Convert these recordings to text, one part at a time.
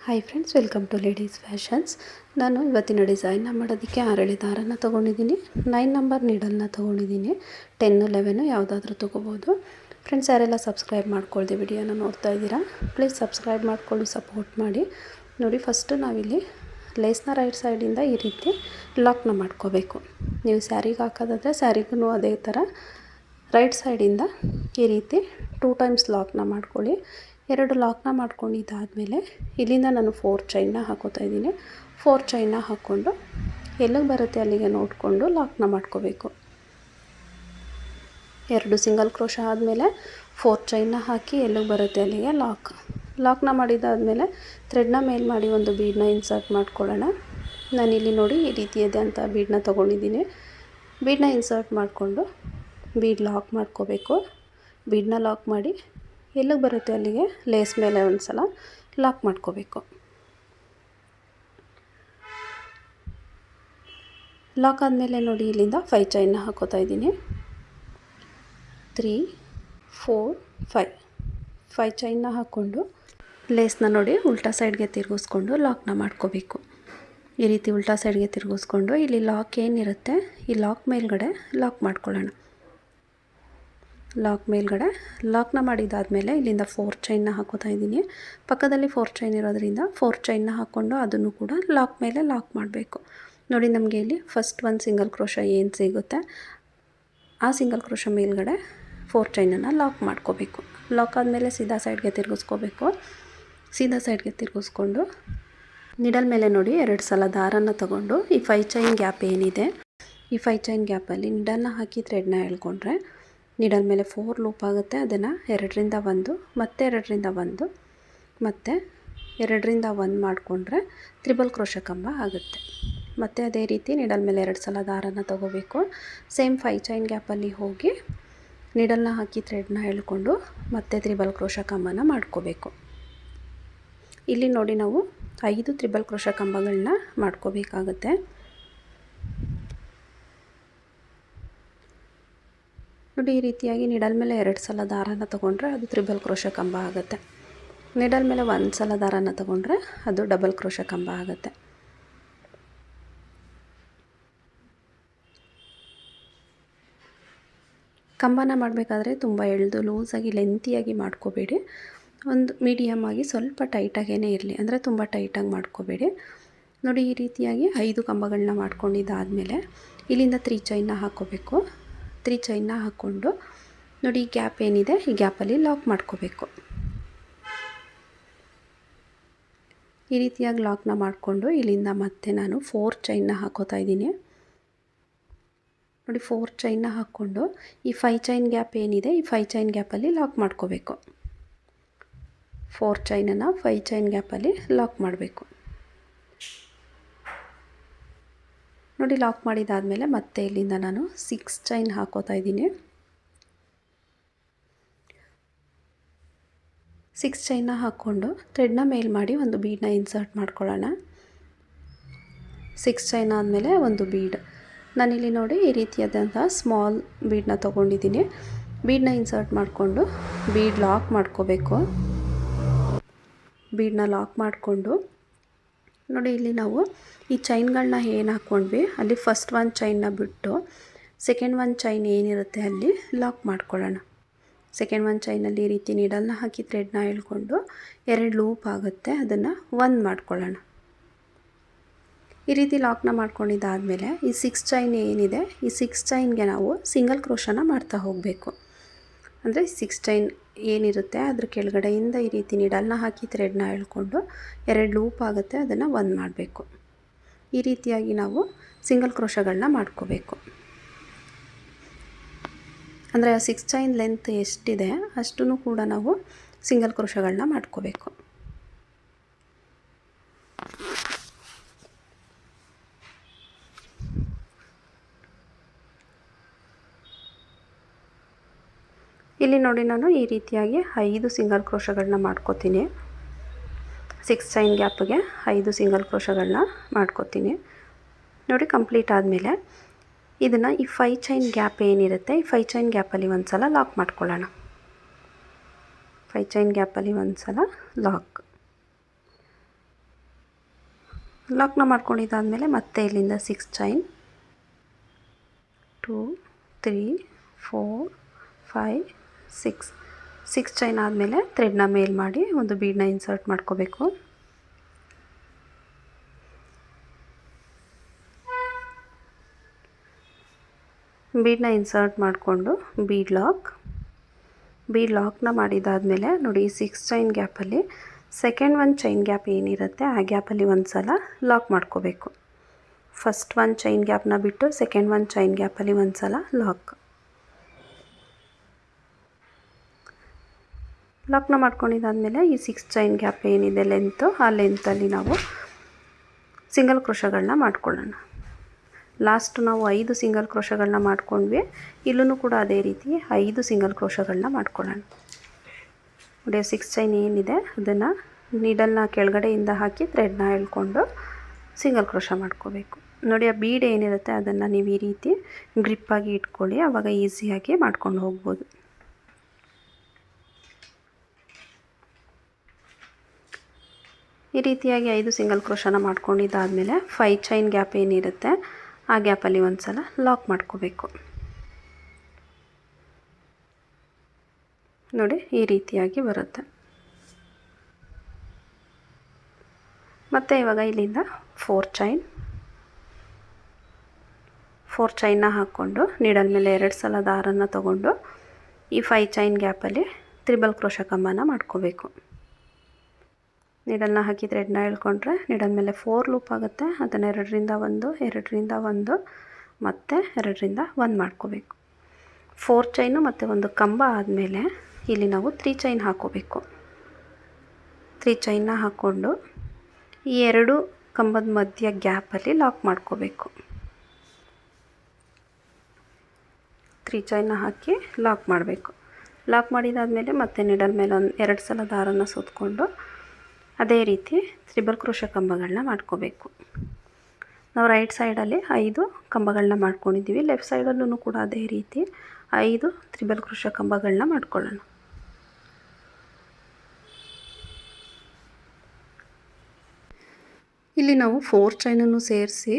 Hi friends, welcome to ladies fashions. ನಾನು ಇವತ್ತಿನ ಡಿಸೈನ್ನ ಮಾಡೋದಕ್ಕೆ 6 ಎಳೆ ದಾರನ ತೊಗೊಂಡಿದ್ದೀನಿ. 9 ನಂಬರ್ ನೀಡಲ್ನ ತೊಗೊಂಡಿದ್ದೀನಿ. 10, 11 ಯಾವುದಾದ್ರೂ ತೊಗೋಬೋದು. ಫ್ರೆಂಡ್ಸ್, ಯಾರೆಲ್ಲ ಸಬ್ಸ್ಕ್ರೈಬ್ ಮಾಡ್ಕೊಳ್ದೆ ವಿಡಿಯೋನ ನೋಡ್ತಾ ಇದ್ದೀರಾ, ಪ್ಲೀಸ್ ಸಬ್ಸ್ಕ್ರೈಬ್ ಮಾಡ್ಕೊಳ್ಳಿ, ಸಪೋರ್ಟ್ ಮಾಡಿ. ನೋಡಿ, ಫಸ್ಟು ನಾವಿಲ್ಲಿ ಲೇಸ್ನ ರೈಟ್ ಸೈಡಿಂದ ಈ ರೀತಿ ಲಾಕ್ನ ಮಾಡ್ಕೋಬೇಕು. ನೀವು ಸ್ಯಾರಿಗೆ ಹಾಕೋದಾದರೆ ಸ್ಯಾರಿಗೂ ಅದೇ ಥರ ರೈಟ್ ಸೈಡಿಂದ ಈ ರೀತಿ 2 ಟೈಮ್ಸ್ ಲಾಕ್ನ ಮಾಡ್ಕೊಳ್ಳಿ. 2 ಲಾಕ್ನ ಮಾಡ್ಕೊಂಡಿದ್ದಾದಮೇಲೆ ಇಲ್ಲಿಂದ ನಾನು 4 ಚೈನ್ನ ಹಾಕೋತಾ ಇದ್ದೀನಿ. 4 ಚೈನ್ನ ಹಾಕ್ಕೊಂಡು ಎಲ್ಲಿಗೆ ಬರುತ್ತೆ ಅಲ್ಲಿಗೆ ನೋಡಿಕೊಂಡು ಲಾಕ್ನ ಮಾಡ್ಕೋಬೇಕು. 2 ಸಿಂಗಲ್ ಕ್ರೋಶ ಆದಮೇಲೆ 4 ಚೈನ್ನ ಹಾಕಿ ಎಲ್ಲಿಗೆ ಬರುತ್ತೆ ಅಲ್ಲಿಗೆ ಲಾಕ್ನ ಮಾಡಿದ್ದಾದಮೇಲೆ ಥ್ರೆಡ್ನ ಮೇಲ್ ಮಾಡಿ ಒಂದು ಬೀಡನ್ನ ಇನ್ಸರ್ಟ್ ಮಾಡ್ಕೊಳ್ಳೋಣ. ನಾನಿಲ್ಲಿ ನೋಡಿ ಈ ರೀತಿಯದೇ ಅಂತ ಬೀಡನ್ನ ತೊಗೊಂಡಿದ್ದೀನಿ. ಬೀಡನ್ನ ಇನ್ಸರ್ಟ್ ಮಾಡಿಕೊಂಡು ಬೀಡ್ ಲಾಕ್ ಮಾಡ್ಕೋಬೇಕು. ಬೀಡನ್ನ ಲಾಕ್ ಮಾಡಿ ಎಲ್ಲಿಗೆ ಬರುತ್ತೆ ಅಲ್ಲಿಗೆ ಲೇಸ್ ಮೇಲೆ ಒಂದು ಸಲ ಲಾಕ್ ಮಾಡ್ಕೋಬೇಕು. ಲಾಕ್ ಆದಮೇಲೆ ನೋಡಿ ಇಲ್ಲಿಂದ 5 ಚೈನ್ನ ಹಾಕೋತಾ ಇದ್ದೀನಿ. 3, 4, 5 ಚೈನ್ನ ಹಾಕ್ಕೊಂಡು ಲೇಸ್ನ ನೋಡಿ ಉಲ್ಟಾ ಸೈಡ್ಗೆ ತಿರುಗಿಸ್ಕೊಂಡು ಲಾಕ್ನ ಮಾಡ್ಕೋಬೇಕು. ಈ ರೀತಿ ಉಲ್ಟಾ ಸೈಡ್ಗೆ ತಿರುಗಿಸ್ಕೊಂಡು ಇಲ್ಲಿ ಲಾಕ್ ಏನಿರುತ್ತೆ ಈ ಲಾಕ್ ಮೇಲ್ಗಡೆ ಲಾಕ್ ಮಾಡ್ಕೊಳ್ಳೋಣ. ಲಾಕ್ ಮೇಲ್ಗಡೆ ಲಾಕ್ನ ಮಾಡಿದ್ದಾದಮೇಲೆ ಇಲ್ಲಿಂದ 4 ಚೈನ್ನ ಹಾಕೋತಾ ಇದ್ದೀನಿ. ಪಕ್ಕದಲ್ಲಿ 4 ಚೈನ್ ಇರೋದ್ರಿಂದ 4 ಚೈನ್ನ ಹಾಕ್ಕೊಂಡು ಅದನ್ನು ಕೂಡ ಲಾಕ್ ಮೇಲೆ ಲಾಕ್ ಮಾಡಬೇಕು. ನೋಡಿ, ನಮಗೆ ಇಲ್ಲಿ ಫಸ್ಟ್ ಒಂದು ಸಿಂಗಲ್ ಕ್ರೋಶ ಏನು ಸಿಗುತ್ತೆ ಆ ಸಿಂಗಲ್ ಕ್ರೋಶ ಮೇಲ್ಗಡೆ 4 ಚೈನನ್ನು ಲಾಕ್ ಮಾಡ್ಕೋಬೇಕು. ಲಾಕ್ ಆದಮೇಲೆ ಸೀದಾ ಸೈಡ್ಗೆ ತಿರುಗಿಸ್ಕೋಬೇಕು. ಸೀದಾ ಸೈಡ್ಗೆ ತಿರುಗಿಸ್ಕೊಂಡು ನಿಡಲ್ ಮೇಲೆ ನೋಡಿ 2 ಸಲ ದಾರನ ತಗೊಂಡು ಈ 5 ಚೈನ್ ಗ್ಯಾಪ್ ಏನಿದೆ ಈ 5 ಚೈನ್ ಗ್ಯಾಪಲ್ಲಿ ನಿಡಲ್ನ ಹಾಕಿ ಥ್ರೆಡ್ನ ಎಳ್ಕೊಂಡ್ರೆ ನಿಡಲ್ ಮೇಲೆ 4 ಲೂಪ್ ಆಗುತ್ತೆ. ಅದನ್ನು 2ರಿಂದ 1 ಮತ್ತೆ 2ರಿಂದ 1 ಮತ್ತು 2ರಿಂದ 1 ಮಾಡಿಕೊಂಡ್ರೆ ತ್ರಿಬಲ್ ಕ್ರೋಶ ಕಂಬ ಆಗುತ್ತೆ. ಮತ್ತು ಅದೇ ರೀತಿ ನಿಡಲ್ ಮೇಲೆ 2 ಸಲ ದಾರನ ತಗೋಬೇಕು. ಸೇಮ್ 5 ಚೈನ್ ಗ್ಯಾಪಲ್ಲಿ ಹೋಗಿ ನಿಡಲ್ನ ಹಾಕಿ ಥ್ರೆಡ್ನ ಎಳ್ಕೊಂಡು ಮತ್ತೆ ತ್ರಿಬಲ್ ಕ್ರೋಶ ಕಂಬನ ಮಾಡ್ಕೋಬೇಕು. ಇಲ್ಲಿ ನೋಡಿ ನಾವು 5 ತ್ರಿಬಲ್ ಕ್ರೋಶ ಕಂಬಗಳನ್ನ ಮಾಡ್ಕೋಬೇಕಾಗುತ್ತೆ. ನೋಡಿ, ಈ ರೀತಿಯಾಗಿ ನಿಡಲ್ ಮೇಲೆ 2 ಸಲ ದಾರನ ತೊಗೊಂಡ್ರೆ ಅದು ತ್ರಿಬಲ್ ಕ್ರೋಶ ಕಂಬ ಆಗುತ್ತೆ. ನಿಡಲ್ ಮೇಲೆ 1 ಸಲ ದಾರನ ತೊಗೊಂಡ್ರೆ ಅದು ಡಬಲ್ ಕ್ರೋಶ ಕಂಬ ಆಗುತ್ತೆ. ಕಂಬನ ಮಾಡಬೇಕಾದ್ರೆ ತುಂಬ ಎಳೆದು ಲೂಸಾಗಿ ಲೆಂತಿಯಾಗಿ ಮಾಡ್ಕೋಬೇಡಿ. ಒಂದು ಮೀಡಿಯಮ್ ಆಗಿ ಸ್ವಲ್ಪ ಟೈಟಾಗೇ ಇರಲಿ, ಅಂದರೆ ತುಂಬ ಟೈಟಾಗಿ ಮಾಡ್ಕೋಬೇಡಿ. ನೋಡಿ, ಈ ರೀತಿಯಾಗಿ 5 ಕಂಬಗಳನ್ನ ಮಾಡ್ಕೊಂಡಿದ್ದಾದಮೇಲೆ ಇಲ್ಲಿಂದ 3 ಚೈನ್ನ ಹಾಕ್ಕೋಬೇಕು. 3 ಚೈನ್ನ ಹಾಕ್ಕೊಂಡು ನೋಡಿ ಈ ಗ್ಯಾಪ್ ಏನಿದೆ ಈ ಗ್ಯಾಪಲ್ಲಿ ಲಾಕ್ ಮಾಡ್ಕೋಬೇಕು. ಈ ರೀತಿಯಾಗಿ ಲಾಕ್ನ ಮಾಡಿಕೊಂಡು ಇಲ್ಲಿಂದ ಮತ್ತೆ ನಾನು 4 ಚೈನ್ನ ಹಾಕೋತಾ ಇದ್ದೀನಿ. ನೋಡಿ, 4 ಚೈನ್ನ ಹಾಕ್ಕೊಂಡು ಈ 5 ಚೈನ್ ಗ್ಯಾಪ್ ಏನಿದೆ ಈ 5 ಚೈನ್ ಗ್ಯಾಪಲ್ಲಿ ಲಾಕ್ ಮಾಡ್ಕೋಬೇಕು. 4 ಚೈನನ್ನು 5 ಚೈನ್ ಗ್ಯಾಪಲ್ಲಿ ಲಾಕ್ ಮಾಡಬೇಕು. ನೋಡಿ, ಲಾಕ್ ಮಾಡಿದ್ದಾದಮೇಲೆ ಮತ್ತೆ ಇಲ್ಲಿಂದ ನಾನು 6 ಚೈನ್ ಹಾಕೋತಾ ಇದ್ದೀನಿ. 6 ಚೈನ್ನ ಹಾಕ್ಕೊಂಡು ಥ್ರೆಡ್ನ ಮೇಲ್ ಮಾಡಿ ಒಂದು ಬೀಡನ್ನ ಇನ್ಸರ್ಟ್ ಮಾಡ್ಕೊಳ್ಳೋಣ. 6 ಚೈನ್ ಆದಮೇಲೆ ಒಂದು ಬೀಡ್ ನಾನಿಲ್ಲಿ ನೋಡಿ ಈ ರೀತಿಯಾದಂಥ ಸ್ಮಾಲ್ ಬೀಡನ್ನ ತೊಗೊಂಡಿದ್ದೀನಿ. ಬೀಡನ್ನ ಇನ್ಸರ್ಟ್ ಮಾಡಿಕೊಂಡು ಬೀಡ್ ಲಾಕ್ ಮಾಡ್ಕೋಬೇಕು. ಬೀಡನ್ನ ಲಾಕ್ ಮಾಡಿಕೊಂಡು ನೋಡಿ ಇಲ್ಲಿ ನಾವು ಈ ಚೈನ್ಗಳನ್ನ ಏನು ಹಾಕ್ಕೊಂಡ್ವಿ ಅಲ್ಲಿ ಫಸ್ಟ್ 1 ಚೈನ್ನ ಬಿಟ್ಟು ಸೆಕೆಂಡ್ 1 ಚೈನ್ ಏನಿರುತ್ತೆ ಅಲ್ಲಿ ಲಾಕ್ ಮಾಡ್ಕೊಳ್ಳೋಣ. ಸೆಕೆಂಡ್ 1 ಚೈನಲ್ಲಿ ಈ ರೀತಿ ನೀಡಲ್ನ ಹಾಕಿ ಥ್ರೆಡ್ನ ಎಳ್ಕೊಂಡು 2 ಲೂಪ್ ಆಗುತ್ತೆ, ಅದನ್ನು 1 ಮಾಡ್ಕೊಳ್ಳೋಣ. ಈ ರೀತಿ ಲಾಕ್ನ ಮಾಡ್ಕೊಂಡಿದ್ದಾದಮೇಲೆ ಈ 6 ಚೈನ್ ಏನಿದೆ ಈ 6 ಚೈನ್ಗೆ ನಾವು ಸಿಂಗಲ್ ಕ್ರೋಶನ ಮಾಡ್ತಾ ಹೋಗಬೇಕು. ಅಂದರೆ 6 ಚೈನ್ ಏನಿರುತ್ತೆ ಅದ್ರ ಕೆಳಗಡೆಯಿಂದ ಈ ರೀತಿ ನಿಡಲ್ನ ಹಾಕಿ ಥ್ರೆಡ್ನ ಎಳ್ಕೊಂಡು 2 ಲೂಪ್ ಆಗುತ್ತೆ, ಅದನ್ನು 1 ಮಾಡಬೇಕು. ಈ ರೀತಿಯಾಗಿ ನಾವು ಸಿಂಗಲ್ ಕ್ರೋಶಗಳನ್ನ ಮಾಡ್ಕೋಬೇಕು. ಅಂದರೆ ಆ 6 ಚೈನ್ ಲೆಂತ್ ಎಷ್ಟಿದೆ ಅಷ್ಟೂ ಕೂಡ ನಾವು ಸಿಂಗಲ್ ಕ್ರೋಶಗಳನ್ನ ಮಾಡ್ಕೋಬೇಕು. ಇಲ್ಲಿ ನೋಡಿ ನಾನು ಈ ರೀತಿಯಾಗಿ 5 ಸಿಂಗಲ್ ಕ್ರೋಶಗಳನ್ನ ಮಾಡ್ಕೋತೀನಿ. 6 ಚೈನ್ ಗ್ಯಾಪ್ಗೆ 5 ಸಿಂಗಲ್ ಕ್ರೋಶಗಳನ್ನ ಮಾಡ್ಕೋತೀನಿ. ನೋಡಿ, ಕಂಪ್ಲೀಟ್ ಆದಮೇಲೆ ಇದನ್ನು ಈ 5 ಚೈನ್ ಗ್ಯಾಪ್ ಏನಿರುತ್ತೆ ಈ 5 ಚೈನ್ ಗ್ಯಾಪಲ್ಲಿ ಒಂದು ಸಲ ಲಾಕ್ ಮಾಡ್ಕೊಳ್ಳೋಣ. 5 ಚೈನ್ ಗ್ಯಾಪಲ್ಲಿ ಒಂದು ಸಲ ಲಾಕ್ ಲಾಕ್ನ ಮಾಡ್ಕೊಂಡಿದ್ದಾದಮೇಲೆ ಮತ್ತೆ ಇಲ್ಲಿಂದ 6 ಚೈನ್ 2 3 4 5 6 ಚೈನ್ ಆದಮೇಲೆ ಥ್ರೆಡ್ನ ಮೇಲ್ ಮಾಡಿ ಒಂದು ಬೀಡನ್ನ ಇನ್ಸರ್ಟ್ ಮಾಡ್ಕೋಬೇಕು. ಬೀಡನ್ನ ಇನ್ಸರ್ಟ್ ಮಾಡಿಕೊಂಡು ಬೀಡ್ ಲಾಕ್ನ ಮಾಡಿದ್ದಾದಮೇಲೆ ನೋಡಿ 6 ಚೈನ್ ಗ್ಯಾಪಲ್ಲಿ ಸೆಕೆಂಡ್ ಒಂದು ಚೈನ್ ಗ್ಯಾಪ್ ಏನಿರುತ್ತೆ ಆ ಗ್ಯಾಪಲ್ಲಿ ಒಂದು ಸಲ ಲಾಕ್ ಮಾಡ್ಕೋಬೇಕು. ಫಸ್ಟ್ ಒಂದು ಚೈನ್ ಗ್ಯಾಪ್ನ ಬಿಟ್ಟು ಸೆಕೆಂಡ್ ಒಂದು ಚೈನ್ ಗ್ಯಾಪಲ್ಲಿ ಒಂದು ಸಲ ಲಾಕ್ನ ಮಾಡ್ಕೊಂಡಿದ್ದಾದಮೇಲೆ ಈ 6 ಚೈನ್ ಗ್ಯಾಪ್ ಏನಿದೆ ಲೆಂತು, ಆ ಲೆಂತಲ್ಲಿ ನಾವು ಸಿಂಗಲ್ ಕ್ರೋಶಗಳನ್ನ ಮಾಡ್ಕೊಳ್ಳೋಣ. ಲಾಸ್ಟ್ ನಾವು 5 ಸಿಂಗಲ್ ಕ್ರೋಶಗಳನ್ನ ಮಾಡ್ಕೊಂಡ್ವಿ. ಇಲ್ಲೂ ಕೂಡ ಅದೇ ರೀತಿ 5 ಸಿಂಗಲ್ ಕ್ರೋಶಗಳನ್ನ ಮಾಡ್ಕೊಳ್ಳೋಣ. ನೋಡಿ 6 ಚೈನ್ ಏನಿದೆ ಅದನ್ನು ನೀಡಲ್ನ ಕೆಳಗಡೆಯಿಂದ ಹಾಕಿ ಥ್ರೆಡ್ನ ಎಳ್ಕೊಂಡು ಸಿಂಗಲ್ ಕ್ರೋಶ ಮಾಡ್ಕೋಬೇಕು. ನೋಡಿ ಆ ಬೀಡ್ ಏನಿರುತ್ತೆ ಅದನ್ನು ನೀವು ಈ ರೀತಿ ಗ್ರಿಪ್ಪಾಗಿ ಇಟ್ಕೊಳ್ಳಿ, ಆವಾಗ ಈಸಿಯಾಗಿ ಮಾಡ್ಕೊಂಡು ಹೋಗ್ಬೋದು. ಈ ರೀತಿಯಾಗಿ 5 ಸಿಂಗಲ್ ಕ್ರೋಶನ ಮಾಡ್ಕೊಂಡಿದ್ದಾದಮೇಲೆ 5 ಚೈನ್ ಗ್ಯಾಪ್ ಏನಿರುತ್ತೆ ಆ ಗ್ಯಾಪಲ್ಲಿ ಒಂದು ಸಲ ಲಾಕ್ ಮಾಡ್ಕೋಬೇಕು. ನೋಡಿ ಈ ರೀತಿಯಾಗಿ ಬರುತ್ತೆ. ಮತ್ತು ಇವಾಗ ಇಲ್ಲಿಂದ 4 ಚೈನ್ನ ಹಾಕ್ಕೊಂಡು ನೀಡಲ್ ಮೇಲೆ 2 ಸಲ ದಾರನ ತಗೊಂಡು ಈ 5 ಚೈನ್ ಗ್ಯಾಪಲ್ಲಿ ತ್ರಿಬಲ್ ಕ್ರೋಶ ಕಂಬನ ಮಾಡ್ಕೋಬೇಕು. ನೀಡಲ್ನ ಹಾಕಿ ಥ್ರೆಡ್ನ ಎಳ್ಕೊಂಡ್ರೆ ನೀಡಲ್ ಮೇಲೆ 4 ಲೂಪ್ ಆಗುತ್ತೆ. ಅದನ್ನು 2ರಿಂದ 1 2ರಿಂದ 1 ಮತ್ತು 2ರಿಂದ 1 ಮಾಡ್ಕೋಬೇಕು. 4 ಚೈನು ಮತ್ತು ಒಂದು ಕಂಬ ಆದಮೇಲೆ ಇಲ್ಲಿ ನಾವು 3 ಚೈನ್ ಹಾಕೋಬೇಕು. 3 ಚೈನ್ನ ಹಾಕ್ಕೊಂಡು ಈ 2 ಕಂಬದ ಮಧ್ಯ ಗ್ಯಾಪಲ್ಲಿ ಲಾಕ್ ಮಾಡ್ಕೋಬೇಕು. 3 ಚೈನ್ನ ಹಾಕಿ ಲಾಕ್ ಮಾಡಬೇಕು. ಲಾಕ್ ಮಾಡಿದಾದಮೇಲೆ ಮತ್ತೆ ನೀಡಲ್ ಮೇಲೆ 2 ಸಲ ದಾರನ ಸುತ್ತಕೊಂಡು ಅದೇ ರೀತಿ ತ್ರಿಬಲ್ ಕ್ರೋಶ ಕಂಬಗಳನ್ನ ಮಾಡ್ಕೋಬೇಕು. ನಾವು ರೈಟ್ ಸೈಡಲ್ಲಿ 5 ಕಂಬಗಳನ್ನ ಮಾಡ್ಕೊಂಡಿದ್ದೀವಿ. ಲೆಫ್ಟ್ ಸೈಡಲ್ಲೂ ಕೂಡ ಅದೇ ರೀತಿ 5 ತ್ರಿಬಲ್ ಕ್ರೋಶ ಕಂಬಗಳನ್ನ ಮಾಡ್ಕೊಳ್ಳೋಣ. ಇಲ್ಲಿ ನಾವು 4 ಚೈನನ್ನು ಸೇರಿಸಿ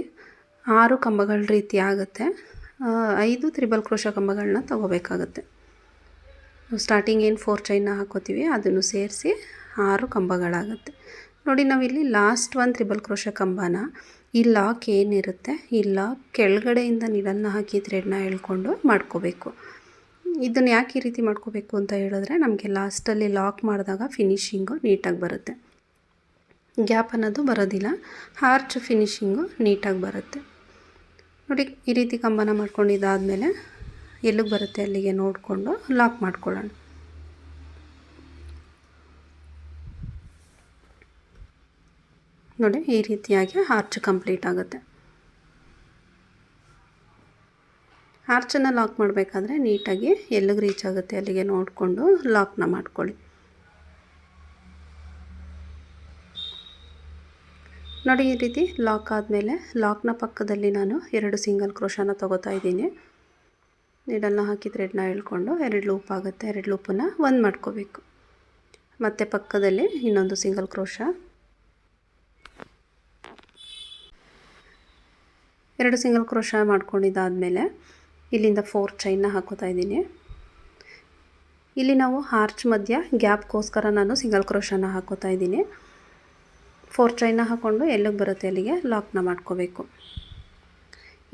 6 ಕಂಬಗಳ ರೀತಿ ಆಗುತ್ತೆ. 5 ತ್ರಿಬಲ್ ಕ್ರೋಶ ಕಂಬಗಳನ್ನ ತಗೋಬೇಕಾಗುತ್ತೆ. ಸ್ಟಾರ್ಟಿಂಗ್ ಏನು 4 ಚೈನ್ನ ಹಾಕೋತೀವಿ ಅದನ್ನು ಸೇರಿಸಿ 6 ಕಂಬಗಳಾಗುತ್ತೆ. ನೋಡಿ ನಾವಿಲ್ಲಿ ಲಾಸ್ಟ್ ಒಂದು ತ್ರಿಬಲ್ ಕ್ರೋಶ ಕಂಬನ ಈ ಲಾಕ್ ಏನಿರುತ್ತೆ ಈ ಲಾಕ್ ಕೆಳಗಡೆಯಿಂದ ನೀಡಲ್ನ ಹಾಕಿ ಥ್ರೆಡ್ನ ಎಳ್ಕೊಂಡು ಮಾಡ್ಕೋಬೇಕು. ಇದನ್ನು ಯಾಕೆ ಈ ರೀತಿ ಮಾಡ್ಕೋಬೇಕು ಅಂತ ಹೇಳಿದ್ರೆ ನಮಗೆ ಲಾಸ್ಟಲ್ಲಿ ಲಾಕ್ ಮಾಡಿದಾಗ ಫಿನಿಶಿಂಗು ನೀಟಾಗಿ ಬರುತ್ತೆ. ಗ್ಯಾಪ್ ಅನ್ನೋದು ಬರೋದಿಲ್ಲ, ಆರ್ಚ್ ಫಿನಿಶಿಂಗು ನೀಟಾಗಿ ಬರುತ್ತೆ. ನೋಡಿ ಈ ರೀತಿ ಕಂಬನ ಮಾಡ್ಕೊಂಡಿದ್ದಾದಮೇಲೆ ಎಲ್ಲಿಗೆ ಬರುತ್ತೆ ಅಲ್ಲಿಗೆ ನೋಡಿಕೊಂಡು ಲಾಕ್ ಮಾಡ್ಕೊಳ್ಳೋಣ. ನೋಡಿ ಈ ರೀತಿಯಾಗಿ ಆರ್ಚ್ ಕಂಪ್ಲೀಟ್ ಆಗುತ್ತೆ. ಆರ್ಚನ್ನು ಲಾಕ್ ಮಾಡಬೇಕಾದ್ರೆ ನೀಟಾಗಿ ಎಲ್ಲಿಗೆ ರೀಚ್ ಆಗುತ್ತೆ ಅಲ್ಲಿಗೆ ನೋಡಿಕೊಂಡು ಲಾಕ್ನ ಮಾಡ್ಕೊಳ್ಳಿ. ನೋಡಿ ಈ ರೀತಿ ಲಾಕ್ ಆದಮೇಲೆ ಲಾಕ್ನ ಪಕ್ಕದಲ್ಲಿ ನಾನು 2 ಸಿಂಗಲ್ ಕ್ರೋಶನ ತೊಗೋತಾ ಇದ್ದೀನಿ. ನೀಡಲ್ನ ಹಾಕಿ ಥ್ರೆಡ್ನ ಎಳ್ಕೊಂಡು 2 ಲೂಪ್ ಆಗುತ್ತೆ. 2 ಲೂಪನ್ನು 1 ಮಾಡ್ಕೋಬೇಕು. ಮತ್ತು ಪಕ್ಕದಲ್ಲಿ ಇನ್ನೊಂದು ಸಿಂಗಲ್ ಕ್ರೋಶ, 2 ಸಿಂಗಲ್ ಕ್ರೋಶ ಮಾಡ್ಕೊಂಡಿದ್ದಾದಮೇಲೆ ಇಲ್ಲಿಂದ 4 ಚೈನ್ನ ಹಾಕೋತಾ ಇದ್ದೀನಿ. ಇಲ್ಲಿ ನಾವು ಆರ್ಚ್ ಮಧ್ಯ ಗ್ಯಾಪ್ಗೋಸ್ಕರ ನಾನು ಸಿಂಗಲ್ ಕ್ರೋಶನ ಹಾಕೋತಾ ಇದ್ದೀನಿ. 4 ಚೈನ್ನ ಹಾಕ್ಕೊಂಡು ಎಲ್ಲಿಗೆ ಬರುತ್ತೆ ಅಲ್ಲಿಗೆ ಲಾಕ್ನ ಮಾಡ್ಕೋಬೇಕು.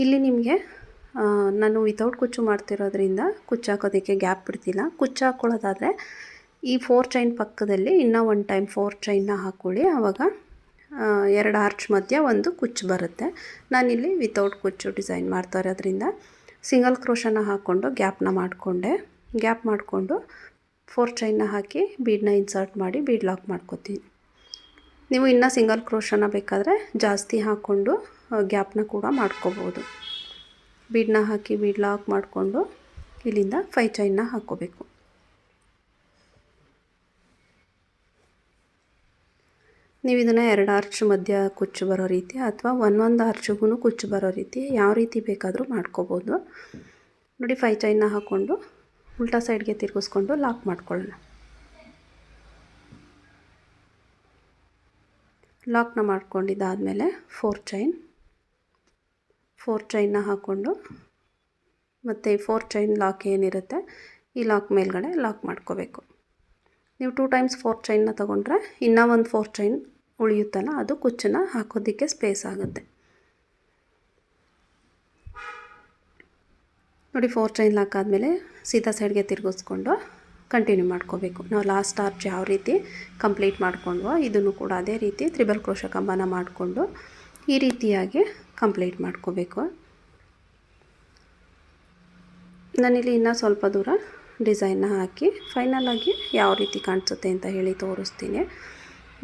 ಇಲ್ಲಿ ನಿಮಗೆ ನಾನು ವಿತೌಟ್ ಕುಚ್ಚು ಮಾಡ್ತಿರೋದ್ರಿಂದ ಕುಚ್ಚು ಹಾಕೋದಕ್ಕೆ ಗ್ಯಾಪ್ ಬಿಡ್ತಿಲ್ಲ. ಕುಚ್ಚು ಹಾಕ್ಕೊಳ್ಳೋದಾದರೆ ಈ 4 ಚೈನ್ ಪಕ್ಕದಲ್ಲಿ ಇನ್ನೂ 1 ಟೈಮ್ 4 ಚೈನ್ನ ಹಾಕ್ಕೊಳ್ಳಿ. ಆವಾಗ 2 ಆರ್ಚ್ ಮಧ್ಯ ಒಂದು ಕುಚ್ಚು ಬರುತ್ತೆ. ನಾನಿಲ್ಲಿ ವಿತೌಟ್ ಕುಚ್ಚು ಡಿಸೈನ್ ಮಾಡ್ತಾ ಇರೋದ್ರಿಂದ ಸಿಂಗಲ್ ಕ್ರೋಶನ ಹಾಕ್ಕೊಂಡು ಗ್ಯಾಪ್ನ ಮಾಡಿಕೊಂಡೆ. ಗ್ಯಾಪ್ ಮಾಡಿಕೊಂಡು 4 ಚೈನ್ನ ಹಾಕಿ ಬೀಡನ್ನ ಇನ್ಸರ್ಟ್ ಮಾಡಿ ಬೀಡ್ ಲಾಕ್ ಮಾಡ್ಕೋತೀನಿ. ನೀವು ಇನ್ನೂ ಸಿಂಗಲ್ ಕ್ರೋಶನ ಬೇಕಾದರೆ ಜಾಸ್ತಿ ಹಾಕ್ಕೊಂಡು ಗ್ಯಾಪ್ನ ಕೂಡ ಮಾಡ್ಕೋಬೋದು. ಬೀಡನ್ನ ಹಾಕಿ ಬೀಡ್ ಲಾಕ್ ಮಾಡಿಕೊಂಡು ಇಲ್ಲಿಂದ 5 ಚೈನ್ನ ಹಾಕ್ಕೋಬೇಕು. ನೀವು ಇದನ್ನು 2 ಆರ್ಚ್ ಮಧ್ಯ ಕುಚ್ಚು ಬರೋ ರೀತಿ ಅಥವಾ ಒಂದೊಂದು ಆರ್ಚಿಗೂ ಕುಚ್ಚು ಬರೋ ರೀತಿ ಯಾವ ರೀತಿ ಬೇಕಾದರೂ ಮಾಡ್ಕೋಬೋದು. ನೋಡಿ 5 ಚೈನ್ನ ಹಾಕ್ಕೊಂಡು ಉಲ್ಟಾ ಸೈಡ್ಗೆ ತಿರುಗಿಸ್ಕೊಂಡು ಲಾಕ್ ಮಾಡ್ಕೊಳ್ಳೋಣ. ಲಾಕ್ನ ಮಾಡ್ಕೊಂಡಿದ್ದಾದಮೇಲೆ 4 ಚೈನ್ನ ಹಾಕ್ಕೊಂಡು ಮತ್ತು ಈ 4 ಚೈನ್ ಲಾಕ್ ಏನಿರುತ್ತೆ ಈ ಲಾಕ್ ಮೇಲ್ಗಡೆ ಲಾಕ್ ಮಾಡ್ಕೋಬೇಕು. ನೀವು 2 ಟೈಮ್ಸ್ 4 ಚೈನ್ನ ತೊಗೊಂಡ್ರೆ ಇನ್ನೂ ಒಂದು 4 ಚೈನ್ ಉಳಿಯುತ್ತಲ್ಲ, ಅದು ಕುಚ್ಚನ್ನು ಹಾಕೋದಕ್ಕೆ ಸ್ಪೇಸ್ ಆಗುತ್ತೆ. ನೋಡಿ 4 ಚೈನ್ ಲಾಕ್ ಆದಮೇಲೆ ಸೀದಾ ಸೈಡ್ಗೆ ತಿರುಗಿಸ್ಕೊಂಡು ಕಂಟಿನ್ಯೂ ಮಾಡ್ಕೋಬೇಕು. ನಾವು ಲಾಸ್ಟ್ ಆರ್ಚ್ ಯಾವ ರೀತಿ ಕಂಪ್ಲೀಟ್ ಮಾಡ್ಕೊಂಡ್ವೋ ಇದನ್ನು ಕೂಡ ಅದೇ ರೀತಿ ತ್ರಿಬಲ್ ಕ್ರೋಶೆ ಕಂಬನ ಮಾಡಿಕೊಂಡು ಈ ರೀತಿಯಾಗಿ ಕಂಪ್ಲೀಟ್ ಮಾಡ್ಕೋಬೇಕು. ನಾನಿಲ್ಲಿ ಇನ್ನೂ ಸ್ವಲ್ಪ ದೂರ ಡಿಸೈನ್ನ ಹಾಕಿ ಫೈನಲಾಗಿ ಯಾವ ರೀತಿ ಕಾಣಿಸುತ್ತೆ ಅಂತ ಹೇಳಿ ತೋರಿಸ್ತೀನಿ.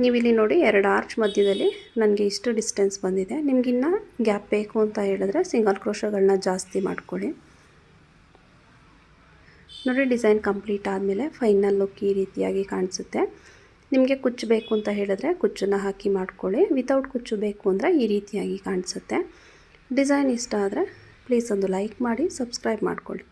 ನೀವಿಲ್ಲಿ ನೋಡಿ 2 ಆರ್ಚ್ ಮಧ್ಯದಲ್ಲಿ ನನಗೆ ಇಷ್ಟು ಡಿಸ್ಟೆನ್ಸ್ ಬಂದಿದೆ. ನಿಮಗಿನ್ನ ಗ್ಯಾಪ್ ಬೇಕು ಅಂತ ಹೇಳಿದ್ರೆ ಸಿಂಗಲ್ ಕ್ರೋಶಗಳನ್ನ ಜಾಸ್ತಿ ಮಾಡ್ಕೊಳ್ಳಿ. ನೋಡಿ ಡಿಸೈನ್ ಕಂಪ್ಲೀಟ್ ಆದಮೇಲೆ ಫೈನಲ್ ಲುಕ್ ಈ ರೀತಿಯಾಗಿ ಕಾಣಿಸುತ್ತೆ. ನಿಮಗೆ ಕುಚ್ಚು ಬೇಕು ಅಂತ ಹೇಳಿದ್ರೆ ಕುಚ್ಚನ್ನು ಹಾಕಿ ಮಾಡ್ಕೊಳ್ಳಿ. ವಿತೌಟ್ ಕುಚ್ಚು ಬೇಕು ಅಂದರೆ ಈ ರೀತಿಯಾಗಿ ಕಾಣಿಸುತ್ತೆ. ಡಿಸೈನ್ ಇಷ್ಟ ಆದರೆ ಪ್ಲೀಸ್ ಒಂದು ಲೈಕ್ ಮಾಡಿ, ಸಬ್ಸ್ಕ್ರೈಬ್ ಮಾಡ್ಕೊಳ್ಳಿ.